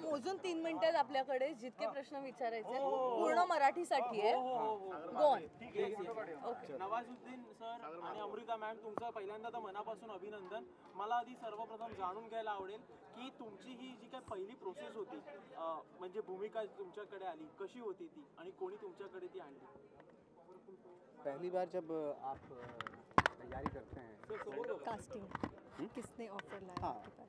मोजून 3 मिनिटात आपल्याकडे जितके प्रश्न विचारायचे पूर्ण मराठीसाठी आहे. Go on. नवाजुद्दीन सर आणि अमृता मॅम, तुमचं पहिल्यांदा तर मनापासून अभिनंदन. मला आधी सर्वप्रथम जाणून घ्यायला आवडेल की तुमची ही जी काही पहिली प्रोसेस होती, म्हणजे भूमिका तुमच्याकडे आली, कशी होती ती आणि कोणी तुमच्याकडे ती आणली? पहली बार जब आप तैयारी करते हैं कास्टिंग किसने ऑफर लाया हाँ। आपके पास?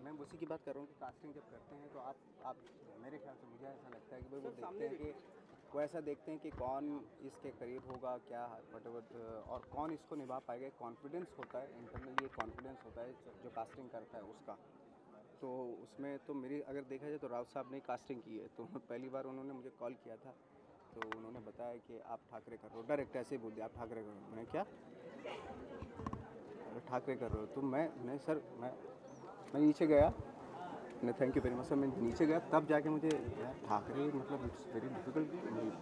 मैं उसी की बात कर रहा हूँ कि कास्टिंग जब करते हैं तो आप मेरे ख्याल से मुझे ऐसा लगता है कि भाई वो देखते हैं कि वो ऐसा देखते हैं कि कौन इसके करीब होगा, क्या और कौन इसको निभा पाएगा. कॉन्फिडेंस होता है, इंटरनली एक कॉन्फिडेंस होता है जो कास्टिंग करता है उसका. तो उसमें तो मेरी अगर देखा जाए तो राव साहब ने कास्टिंग की है. तो पहली बार उन्होंने मुझे कॉल किया था तो उन्होंने बताया कि आप ठाकरे कर रहे हो. डायरेक्ट ऐसे ही बोल दिया, आप ठाकरे कर रहे हो. मैं क्या ठाकरे कर रहे हो? तो मैं सर मैं नीचे गया. मैं thank you very much sir. मैं नीचे गया तब जाके मुझे यार ठाकरे मतलब इट्स वेरी डिफ़िकल्ट,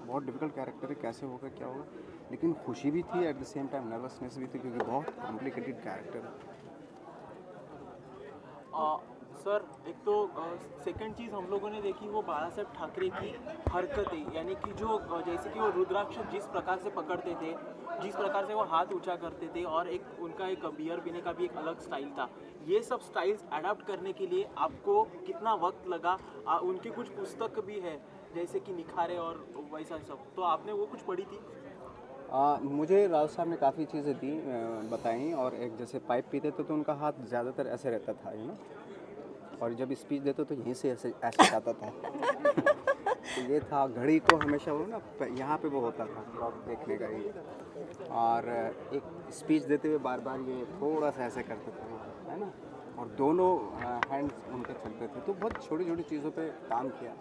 बहुत डिफ़िकल्ट कैरेक्टर है, कैसे होगा क्या होगा. लेकिन खुशी भी थी, at the same time nervousness भी थी क्योंकि बहुत कॉम्प्लिकेटेड कैरेक्टर है. सर, एक तो सेकंड चीज़ हम लोगों ने देखी वो बाला साहेब ठाकरे की हरकतें, यानी कि जो जैसे कि वो रुद्राक्ष जिस प्रकार से पकड़ते थे, जिस प्रकार से वो हाथ ऊंचा करते थे, और एक उनका एक बियर पीने का भी एक अलग स्टाइल था. ये सब स्टाइल्स अडाप्ट करने के लिए आपको कितना वक्त लगा? उनकी कुछ पुस्तक भी है जैसे कि निखारे और वैसा सब, तो आपने वो कुछ पढ़ी थी? मुझे राव साहब ने काफ़ी चीज़ें दी, बताई. और एक जैसे पाइप पीते थे तो उनका हाथ ज़्यादातर ऐसे रहता था, यू नो. और जब स्पीच देते तो यहीं से ऐसे जाता था. तो ये था. घड़ी को हमेशा वो ना यहाँ पे वो होता था क्लॉक देखने का ही. और एक स्पीच देते हुए बार बार ये थोड़ा सा ऐसे करते थे, है ना. और दोनों हैंड्स उनके चलते थे. तो बहुत छोटी छोटी चीज़ों पे काम किया.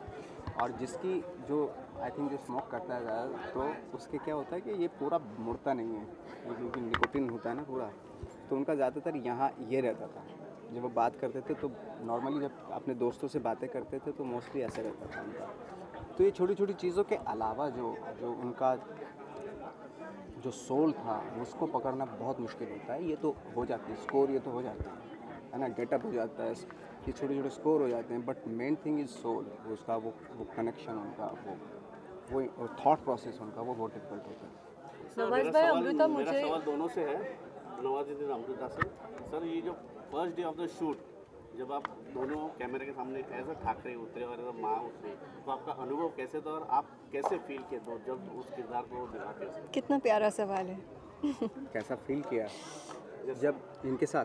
और जिसकी जो आई थिंक जो स्मोक करता है ज़्यादा, तो उसके क्या होता है कि ये पूरा मुड़ता नहीं है, ये क्योंकि निकोटिन होता है ना पूरा. तो उनका ज़्यादातर यहाँ ये रहता था. जब वो बात करते थे तो नॉर्मली जब अपने दोस्तों से बातें करते थे तो मोस्टली ऐसे रहता था उनका. तो ये छोटी छोटी चीज़ों के अलावा जो उनका जो सोल था उसको पकड़ना बहुत मुश्किल होता है. ये तो हो जाती है स्कोर, ये तो हो जाता है ना, गेटअप हो जाता है, ये छोटे छोटे स्कोर हो जाते हैं. But main thing is soul, उसका वो कनेक्शन उनका, वो थॉट प्रोसेस उनका, वो बहुत डिफिकल्ट होता है. नवाज भाई, अमृता, मेरा मुझे सवाल दोनों से है, नवाजुद्दीन अमृता से. सर, ये जो first day of the shoot जब आप दोनों कैमरे के सामने एज अ ठाकरे उतरे और एज अ माँ उतरी, तो आपका अनुभव कैसे था और आप कैसे फील किए तो जब उस किरदार को निभाते थे? कितना प्यारा सवाल है. कैसा फील किया जब इनके साथ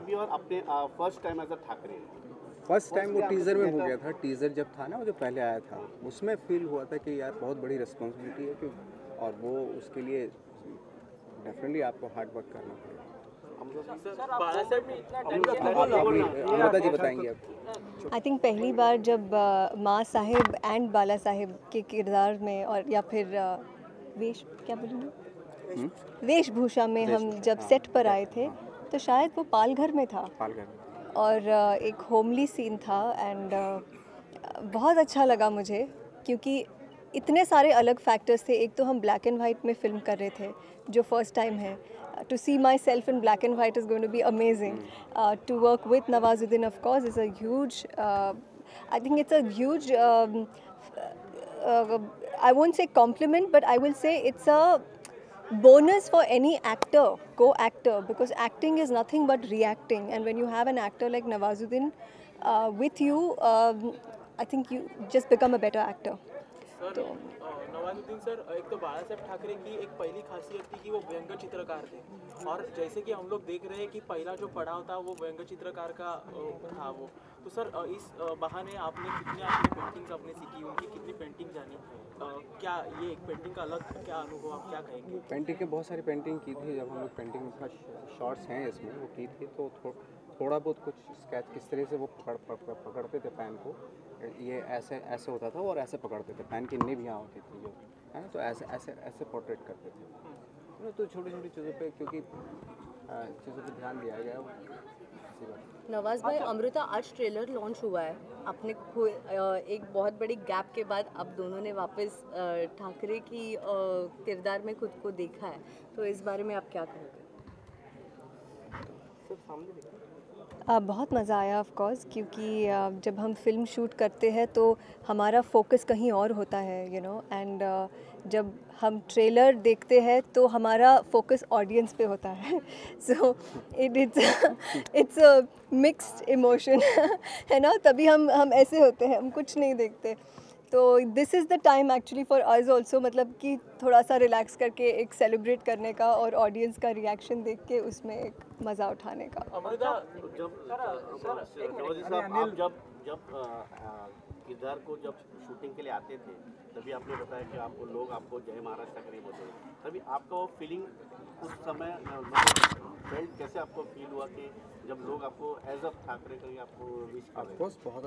भी और अपने first time as a Thackeray? First time वो टीज़र में हो गया था. टीज़र जब था ना, वो जो पहले आया था, उसमें फील हुआ था कि यार बहुत बड़ी रिस्पॉन्सिबिलिटी है कि, और वो उसके लिए डेफिनेटली आपको हार्ड वर्क करना पड़ेगा. बाला साहेब ने इतना अमृता जी बताएंगे अब. आई थिंक पहली बार जब माँ साहेब एंड बाला साहेब के किरदार में, और या फिर क्या बोलूँगी, वेशभूषा में हम जब सेट पर आए थे तो शायद वो पालघर में था और एक होमली सीन था. एंड बहुत अच्छा लगा मुझे क्योंकि इतने सारे अलग फैक्टर्स थे. एक तो हम ब्लैक एंड वाइट में फिल्म कर रहे थे जो फर्स्ट टाइम है. To see myself in black and white is going to be amazing. To work with Nawazuddin, of course, is a huge. I think it's a huge. I won't say compliment, but I will say it's a bonus for any actor, co-actor, because acting is nothing but reacting. And when you have an actor like Nawazuddin with you, I think you just become a better actor. Sir, Nawazuddin sir, एक तो बाला साहेब ठाकरे की एक पहली खासियत थी कि वो व्यंग्य चित्रकार थे. और जैसे कि हम लोग देख रहे हैं कि पहला जो पड़ाव था वो व्यंग्य चित्रकार का था वो. तो सर, इस बहाने आपने कितने अपनी पेंटिंग्स आपने सीखी, उनकी कितनी पेंटिंग जानी, क्या ये एक पेंटिंग का अलग क्या अनुभव, आप क्या कहेंगे? पेंटिंग के बहुत सारी पेंटिंग की थी. जब हम लोग पेंटिंग का शॉर्ट्स हैं इसमें वो की थी तो थोड़ा बहुत कुछ स्केच किस तरह से वो पकड़ते थे पेन को. ये ऐसे होता था और ऐसे पकड़ते थे. पेन की निब यहाँ होती थी जो है ना, तो ऐसे पोर्ट्रेट करते थे. तो छोटी छोटी चीज़ों पे क्योंकि चीज़ों पे ध्यान दिया गया. नवाज भाई, अमृता, आज ट्रेलर लॉन्च हुआ है. आपने एक बहुत बड़ी गैप के बाद अब दोनों ने वापस ठाकरे की किरदार में खुद को देखा है, तो इस बारे में आप क्या कहोगे? बहुत मज़ा आया ऑफ कोर्स, क्योंकि जब हम फिल्म शूट करते हैं तो हमारा फोकस कहीं और होता है, यू नो, एंड जब हम ट्रेलर देखते हैं तो हमारा फोकस ऑडियंस पे होता है. So it's a mixed emotion है ना, तभी हम ऐसे होते हैं, हम कुछ नहीं देखते. तो this is the time actually for us also, मतलब कि थोड़ा सा रिलैक्स करके एक सेलिब्रेट करने का और ऑडियंस का रिएक्शन देख के उसमें एक मज़ा उठाने का. अमृता, नवाजी साहब, आप जब किरदार को जब शूटिंग के लिए आते थे, तभी आपने बताया कि आपको लोग आपको जय महाराष्ट्र करीब होते हैं, तभी आपका वो फीलिंग उस समय फेल्ट कैसे आपको फील हुआ कि जब लोग आपको एज अ ठाकरे करके आपको विश कर रहे हैं? ऑफकोर्स बहुत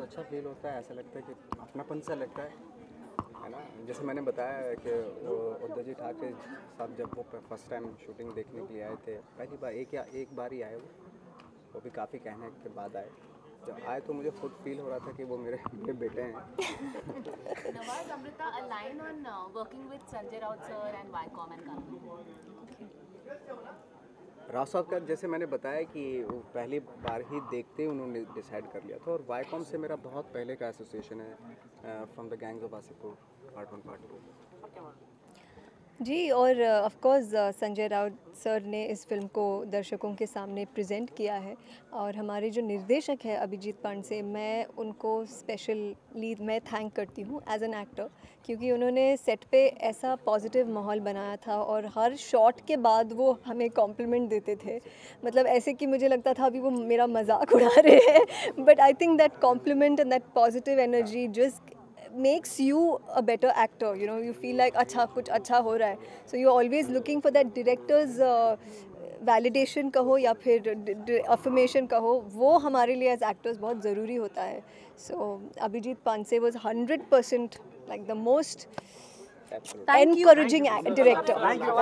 अच्छा फील होता है. ऐसा लगता है कि अपनापन सा लगता है ना. जैसे मैंने बताया कि उद्धव जी ठाकरे साहब जब वो फर्स्ट टाइम शूटिंग देखने के लिए आए थे, पहली बार एक बार ही आए, वो भी काफ़ी कहने के बाद आए. जब आए तो मुझे खुद फील हो रहा था कि वो मेरे बेटे हैं. Nawaz, Amrita, a line on working with Sanjay Raut sir and Viacom and Karan. Rao साहब का जैसे मैंने बताया कि वो पहली बार ही देखते ही उन्होंने डिसाइड कर लिया था. और वाईकॉम से मेरा बहुत पहले का एसोसिएशन है, from the gangs of Wasseypur part 1 part 2. जी, और of course Sanjay Raut sir ने इस फिल्म को दर्शकों के सामने प्रेजेंट किया है. और हमारे जो निर्देशक हैं अभिजीत पांडे, मैं उनको स्पेशली मैं थैंक करती हूँ एज एन एक्टर, क्योंकि उन्होंने सेट पे ऐसा पॉजिटिव माहौल बनाया था और हर शॉट के बाद वो हमें कॉम्प्लीमेंट देते थे. मतलब ऐसे कि मुझे लगता था अभी वो मेरा मजाक उड़ा रहे हैं, but I think that compliment and that positive energy just makes you a better actor, you know, you feel like अच्छा कुछ अच्छा हो रहा है. So you're always looking for that director's validation कहो या फिर affirmation कहो, वो हमारे लिए as actors बहुत ज़रूरी होता है. So Abhijit Pandey was 100% like the most encouraging director. Thank you.